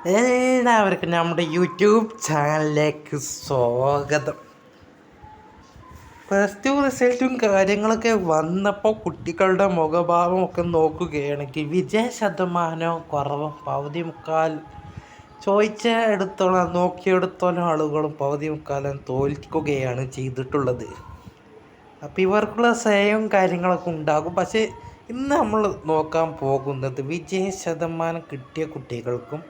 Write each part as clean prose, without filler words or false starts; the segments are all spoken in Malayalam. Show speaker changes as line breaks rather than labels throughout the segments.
എല്ലാവർക്കും നമ്മുടെ യൂട്യൂബ് ചാനലിലേക്ക് സ്വാഗതം. പ്ലസ് ടു റിസൾട്ടും കാര്യങ്ങളൊക്കെ വന്നപ്പോൾ കുട്ടികളുടെ മുഖഭാവമൊക്കെ നോക്കുകയാണെങ്കിൽ വിജയ ശതമാനം കുറവും, പകുതി മുക്കാൽ നോക്കിയെടുത്തോളം ആളുകളും പകുതി മുക്കാലും തോൽക്കുകയാണ് ചെയ്തിട്ടുള്ളത്. അപ്പോൾ ഇവർക്കുള്ള ശ്രേയവും കാര്യങ്ങളൊക്കെ ഉണ്ടാകും. പക്ഷേ ഇന്ന് നമ്മൾ നോക്കാൻ പോകുന്നത് വിജയ ശതമാനം കിട്ടിയ കുട്ടികൾക്കും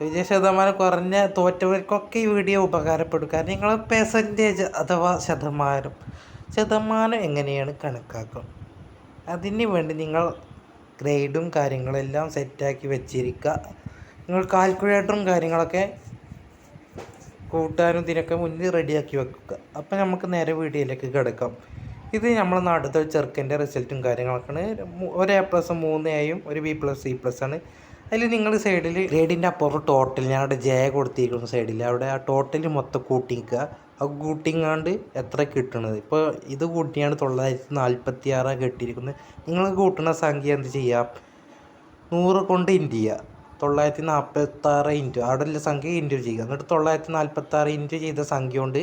വിജയ ശതമാനം കുറഞ്ഞ തോറ്റവർക്കൊക്കെ ഈ വീഡിയോ ഉപകാരപ്പെടും. കാരണം നിങ്ങൾ പെർസെൻറ്റേജ് അഥവാ ശതമാനം എങ്ങനെയാണ് കണക്കാക്കുക, അതിന് വേണ്ടി നിങ്ങൾ ഗ്രേഡും കാര്യങ്ങളെല്ലാം സെറ്റാക്കി വെച്ചിരിക്കുക. നിങ്ങൾ കാൽക്കുലേറ്ററും കാര്യങ്ങളൊക്കെ കൂട്ടാനും ഇതിനൊക്കെ മുന്നിൽ റെഡിയാക്കി വെക്കുക. അപ്പം നമുക്ക് നേരെ വീഡിയോയിലേക്ക് കിടക്കാം. ഇത് നമ്മളെ നാട്ടിലത്തെ ചെറുക്കൻ്റെ റിസൾട്ടും കാര്യങ്ങളൊക്കെയാണ്. ഒരു A+, 3Aയും ഒരു B+, C+ ആണ്. അതിൽ നിങ്ങൾ സൈഡിൽ ഗ്രേഡിൻ്റെ അപ്പുറം ടോട്ടൽ ഞങ്ങളുടെ ജെ കൊടുത്തിരിക്കുന്ന സൈഡിൽ അവിടെ ആ ടോട്ടൽ മൊത്തം കൂട്ടിക്കുക. ആ കൂട്ടിങ്ങാണ്ട് എത്ര കിട്ടണത്. ഇപ്പോൾ ഇത് കൂട്ടിയാണ് 946 കിട്ടിയിരിക്കുന്നത്. നിങ്ങൾ കൂട്ടുന്ന സംഖ്യ എന്ത് ചെയ്യാം, 100 കൊണ്ട് ഇൻറ്റു ചെയ്യുക. 946 ഇൻറ്റു അവിടെയുള്ള സംഖ്യ ഇൻറ്റു ചെയ്യുക. എന്നിട്ട് 946 ഇൻറ്റു ചെയ്ത സംഖ്യ കൊണ്ട്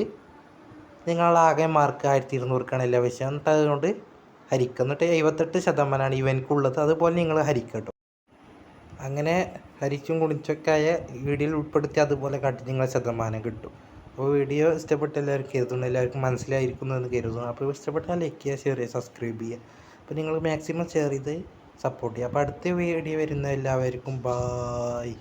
നിങ്ങളാകെ മാർക്ക് 1200 എല്ലാ വിഷയം. എന്നിട്ട് അതുകൊണ്ട് ഹരിക്കുക. എന്നിട്ട് 78% ഇവനിക്കുള്ളത്. അതുപോലെ നിങ്ങൾ ഹരിക്കട്ടോ. അങ്ങനെ ഹരിച്ചും കുണിച്ചൊക്കെ ആയ വീഡിയോയിൽ ഉൾപ്പെടുത്തി അതുപോലെ കാട്ടി നിങ്ങളെ ശതമാനം കിട്ടും. അപ്പോൾ വീഡിയോ ഇഷ്ടപ്പെട്ട എല്ലാവർക്കും കരുതുന്നു, എല്ലാവർക്കും മനസ്സിലായിരിക്കുന്നു എന്ന് കരുതുന്നു. അപ്പോൾ ഇഷ്ടപ്പെട്ടാൽ ലൈക്ക് ചെയ്യുക, ഷെയർ ചെയ്യുക, സബ്സ്ക്രൈബ് ചെയ്യുക. അപ്പോൾ നിങ്ങൾ മാക്സിമം ഷെയർ ചെയ്ത് സപ്പോർട്ട് ചെയ്യുക. അപ്പോൾ അടുത്ത വീഡിയോ വരുന്ന എല്ലാവർക്കും ബായ്.